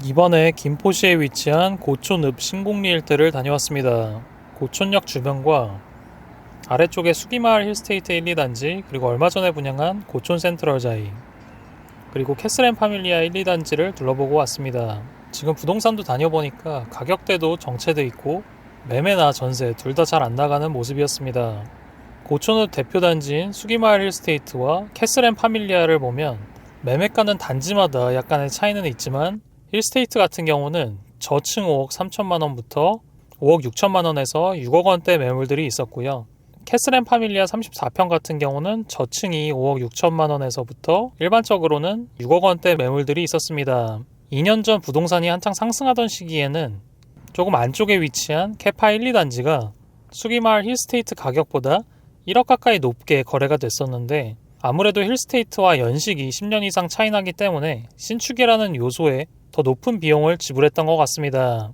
이번에 김포시에 위치한 고촌읍 신곡리 일대를 다녀왔습니다. 고촌역 주변과 아래쪽에 수기마을 힐스테이트 1, 2단지, 그리고 얼마 전에 분양한 고촌 센트럴자이, 그리고 캐슬앤 파밀리아 1, 2단지를 둘러보고 왔습니다. 지금 부동산도 다녀보니까 가격대도 정체돼 있고 매매나 전세 둘 다 잘 안 나가는 모습이었습니다. 고촌읍 대표단지인 수기마을 힐스테이트와 캐슬앤 파밀리아를 보면 매매가는 단지마다 약간의 차이는 있지만 힐스테이트 같은 경우는 저층 5억 3천만 원부터 5억 6천만 원에서 6억 원대 매물들이 있었고요. 캐슬앤 파밀리아 34평 같은 경우는 저층이 5억 6천만 원에서부터 일반적으로는 6억 원대 매물들이 있었습니다. 2년 전 부동산이 한창 상승하던 시기에는 조금 안쪽에 위치한 캐파 1, 2단지가 수기마을 힐스테이트 가격보다 1억 가까이 높게 거래가 됐었는데, 아무래도 힐스테이트와 연식이 10년 이상 차이 나기 때문에 신축이라는 요소에 더 높은 비용을 지불했던 것 같습니다.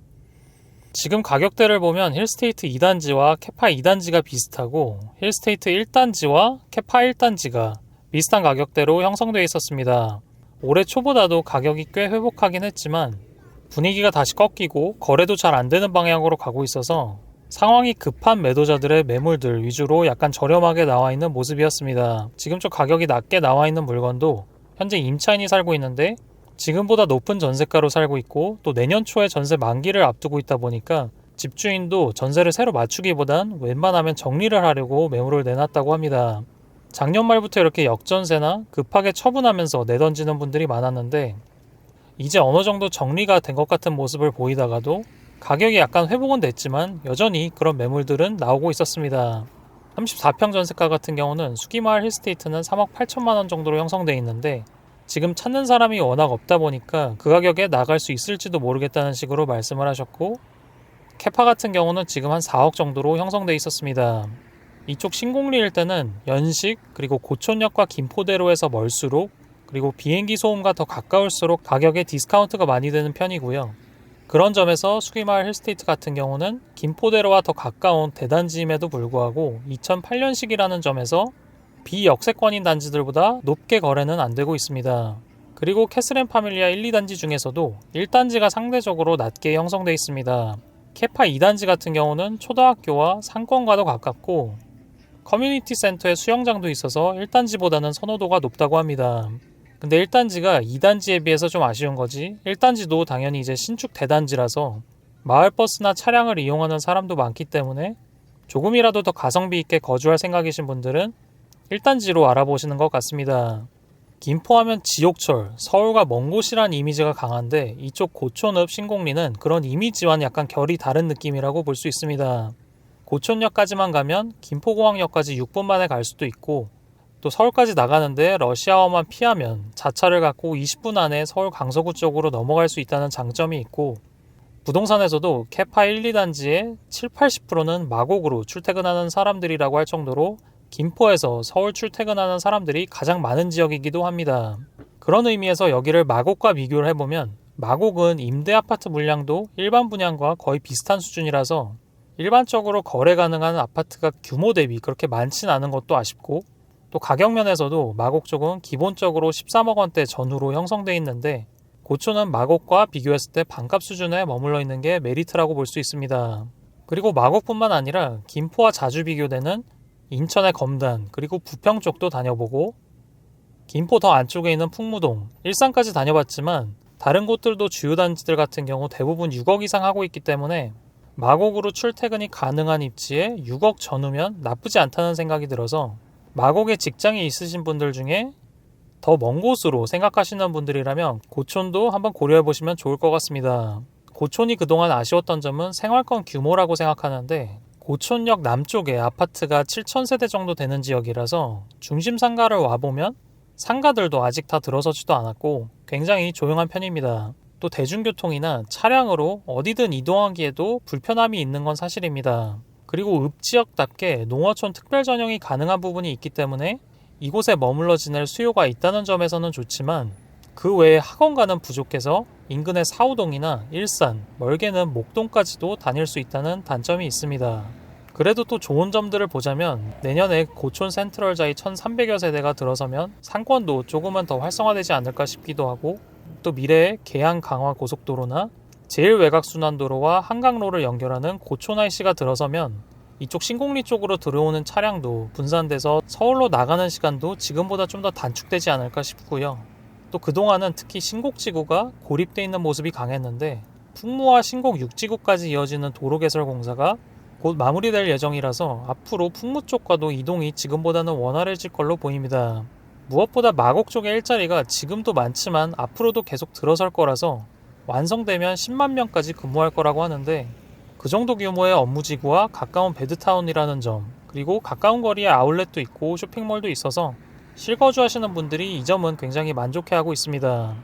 지금 가격대를 보면 힐스테이트 2단지와 캐파 2단지가 비슷하고 힐스테이트 1단지와 캐파 1단지가 비슷한 가격대로 형성되어 있었습니다. 올해 초보다도 가격이 꽤 회복하긴 했지만 분위기가 다시 꺾이고 거래도 잘 안되는 방향으로 가고 있어서 상황이 급한 매도자들의 매물들 위주로 약간 저렴하게 나와 있는 모습이었습니다. 지금 좀 가격이 낮게 나와 있는 물건도 현재 임차인이 살고 있는데 지금보다 높은 전세가로 살고 있고, 또 내년 초에 전세 만기를 앞두고 있다 보니까 집주인도 전세를 새로 맞추기보단 웬만하면 정리를 하려고 매물을 내놨다고 합니다. 작년 말부터 이렇게 역전세나 급하게 처분하면서 내던지는 분들이 많았는데 이제 어느 정도 정리가 된 것 같은 모습을 보이다가도 가격이 약간 회복은 됐지만 여전히 그런 매물들은 나오고 있었습니다. 34평 전세가 같은 경우는 수기마을 힐스테이트는 3억 8천만 원 정도로 형성되어 있는데 지금 찾는 사람이 워낙 없다 보니까 그 가격에 나갈 수 있을지도 모르겠다는 식으로 말씀을 하셨고, 캐파 같은 경우는 지금 한 4억 정도로 형성되어 있었습니다. 이쪽 신곡리 일대는 연식, 그리고 고촌역과 김포대로에서 멀수록, 그리고 비행기 소음과 더 가까울수록 가격에 디스카운트가 많이 되는 편이고요. 그런 점에서 수기마을 힐스테이트 같은 경우는 김포대로와 더 가까운 대단지임에도 불구하고 2008년식이라는 점에서 비역세권인 단지들보다 높게 거래는 안 되고 있습니다. 그리고 캐슬앤 파밀리아 1, 2단지 중에서도 1단지가 상대적으로 낮게 형성되어 있습니다. 캐파 2단지 같은 경우는 초등학교와 상권과도 가깝고 커뮤니티 센터에 수영장도 있어서 1단지보다는 선호도가 높다고 합니다. 근데 1단지가 2단지에 비해서 좀 아쉬운 거지, 1단지도 당연히 이제 신축 대단지라서 마을버스나 차량을 이용하는 사람도 많기 때문에 조금이라도 더 가성비 있게 거주할 생각이신 분들은 1단지로 알아보시는 것 같습니다. 김포하면 지옥철, 서울과 먼 곳이란 이미지가 강한데 이쪽 고촌읍 신곡리는 그런 이미지와는 약간 결이 다른 느낌이라고 볼 수 있습니다. 고촌역까지만 가면 김포공항역까지 6분 만에 갈 수도 있고, 또 서울까지 나가는데 러시아워만 피하면 자차를 갖고 20분 안에 서울 강서구 쪽으로 넘어갈 수 있다는 장점이 있고, 부동산에서도 캐파 1, 2단지의 7, 80%는 마곡으로 출퇴근하는 사람들이라고 할 정도로 김포에서 서울 출퇴근하는 사람들이 가장 많은 지역이기도 합니다. 그런 의미에서 여기를 마곡과 비교를 해보면 마곡은 임대 아파트 물량도 일반 분양과 거의 비슷한 수준이라서 일반적으로 거래 가능한 아파트가 규모 대비 그렇게 많진 않은 것도 아쉽고, 또 가격 면에서도 마곡 쪽은 기본적으로 13억 원대 전후로 형성되어 있는데 고촌은 마곡과 비교했을 때 반값 수준에 머물러 있는 게 메리트라고 볼 수 있습니다. 그리고 마곡뿐만 아니라 김포와 자주 비교되는 인천의 검단, 그리고 부평 쪽도 다녀보고, 김포 더 안쪽에 있는 풍무동, 일산까지 다녀봤지만 다른 곳들도 주요 단지들 같은 경우 대부분 6억 이상 하고 있기 때문에 마곡으로 출퇴근이 가능한 입지에 6억 전후면 나쁘지 않다는 생각이 들어서 마곡에 직장이 있으신 분들 중에 더 먼 곳으로 생각하시는 분들이라면 고촌도 한번 고려해보시면 좋을 것 같습니다. 고촌이 그동안 아쉬웠던 점은 생활권 규모라고 생각하는데 고촌역 남쪽에 아파트가 7,000세대 정도 되는 지역이라서 중심 상가를 와보면 상가들도 아직 다 들어서지도 않았고 굉장히 조용한 편입니다. 또 대중교통이나 차량으로 어디든 이동하기에도 불편함이 있는 건 사실입니다. 그리고 읍지역답게 농어촌 특별 전용이 가능한 부분이 있기 때문에 이곳에 머물러 지낼 수요가 있다는 점에서는 좋지만 그 외에 학원가는 부족해서 인근의 사우동이나 일산, 멀게는 목동까지도 다닐 수 있다는 단점이 있습니다. 그래도 또 좋은 점들을 보자면 내년에 고촌 센트럴자이 1300여 세대가 들어서면 상권도 조금은 더 활성화되지 않을까 싶기도 하고, 또 미래의 계양 강화 고속도로나 제1외곽순환도로와 한강로를 연결하는 고촌 IC가 들어서면 이쪽 신곡리 쪽으로 들어오는 차량도 분산돼서 서울로 나가는 시간도 지금보다 좀 더 단축되지 않을까 싶고요. 또 그동안은 특히 신곡지구가 고립되어 있는 모습이 강했는데 풍무와 신곡 6지구까지 이어지는 도로 개설 공사가 곧 마무리될 예정이라서 앞으로 풍무 쪽과도 이동이 지금보다는 원활해질 걸로 보입니다. 무엇보다 마곡 쪽의 일자리가 지금도 많지만 앞으로도 계속 들어설 거라서 완성되면 10만 명까지 근무할 거라고 하는데 그 정도 규모의 업무지구와 가까운 베드타운이라는 점, 그리고 가까운 거리에 아울렛도 있고 쇼핑몰도 있어서 실거주 하시는 분들이 이 점은 굉장히 만족해하고 있습니다.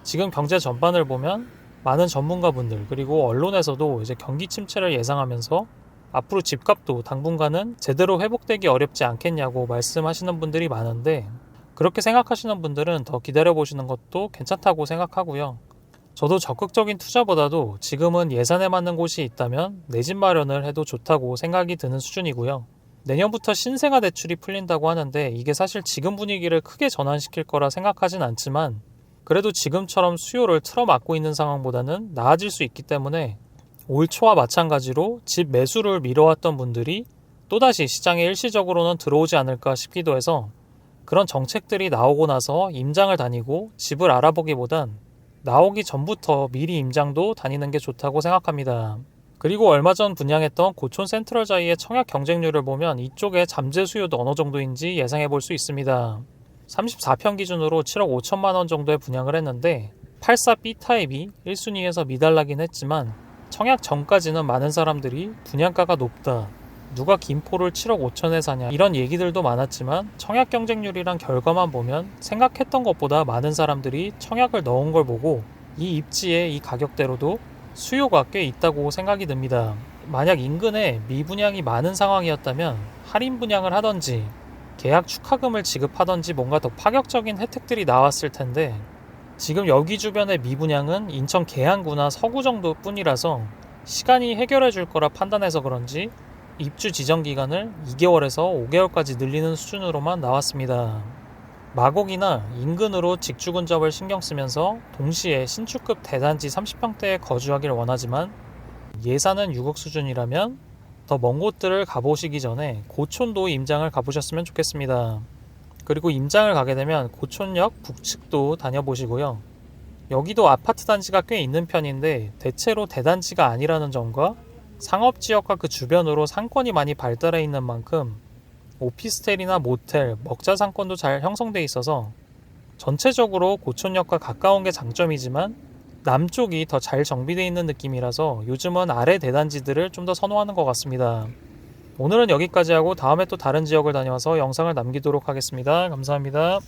지금 경제 전반을 보면 많은 전문가분들 그리고 언론에서도 이제 경기 침체를 예상하면서 앞으로 집값도 당분간은 제대로 회복되기 어렵지 않겠냐고 말씀하시는 분들이 많은데, 그렇게 생각하시는 분들은 더 기다려보시는 것도 괜찮다고 생각하고요. 저도 적극적인 투자보다도 지금은 예산에 맞는 곳이 있다면 내 집 마련을 해도 좋다고 생각이 드는 수준이고요. 내년부터 신생아 대출이 풀린다고 하는데 이게 사실 지금 분위기를 크게 전환시킬 거라 생각하진 않지만 그래도 지금처럼 수요를 틀어막고 있는 상황보다는 나아질 수 있기 때문에 올 초와 마찬가지로 집 매수를 미뤄왔던 분들이 또다시 시장에 일시적으로는 들어오지 않을까 싶기도 해서 그런 정책들이 나오고 나서 임장을 다니고 집을 알아보기보단 나오기 전부터 미리 임장도 다니는 게 좋다고 생각합니다. 그리고 얼마 전 분양했던 고촌 센트럴자이의 청약 경쟁률을 보면 이쪽의 잠재 수요도 어느 정도인지 예상해 볼 수 있습니다. 34평 기준으로 7억 5천만 원 정도에 분양을 했는데 84B 타입이 1순위에서 미달나긴 했지만 청약 전까지는 많은 사람들이 분양가가 높다, 누가 김포를 7억 5천에 사냐 이런 얘기들도 많았지만 청약 경쟁률이란 결과만 보면 생각했던 것보다 많은 사람들이 청약을 넣은 걸 보고 이 입지에 이 가격대로도 수요가 꽤 있다고 생각이 듭니다. 만약 인근에 미분양이 많은 상황이었다면 할인 분양을 하던지 계약 축하금을 지급하던지 뭔가 더 파격적인 혜택들이 나왔을 텐데 지금 여기 주변의 미분양은 인천 계양구나 서구 정도 뿐이라서 시간이 해결해 줄 거라 판단해서 그런지 입주 지정 기간을 2개월에서 5개월까지 늘리는 수준으로만 나왔습니다. 마곡이나 인근으로 직주 근접을 신경 쓰면서 동시에 신축급 대단지 30평대에 거주하길 원하지만 예산은 6억 수준이라면 더 먼 곳들을 가보시기 전에 고촌도 임장을 가보셨으면 좋겠습니다. 그리고 임장을 가게 되면 고촌역 북측도 다녀보시고요. 여기도 아파트 단지가 꽤 있는 편인데 대체로 대단지가 아니라는 점과 상업지역과 그 주변으로 상권이 많이 발달해 있는 만큼 오피스텔이나 모텔, 먹자 상권도 잘 형성돼 있어서 전체적으로 고촌역과 가까운 게 장점이지만 남쪽이 더 잘 정비되어 있는 느낌이라서 요즘은 아래 대단지들을 좀 더 선호하는 것 같습니다. 오늘은 여기까지 하고 다음에 또 다른 지역을 다녀와서 영상을 남기도록 하겠습니다. 감사합니다.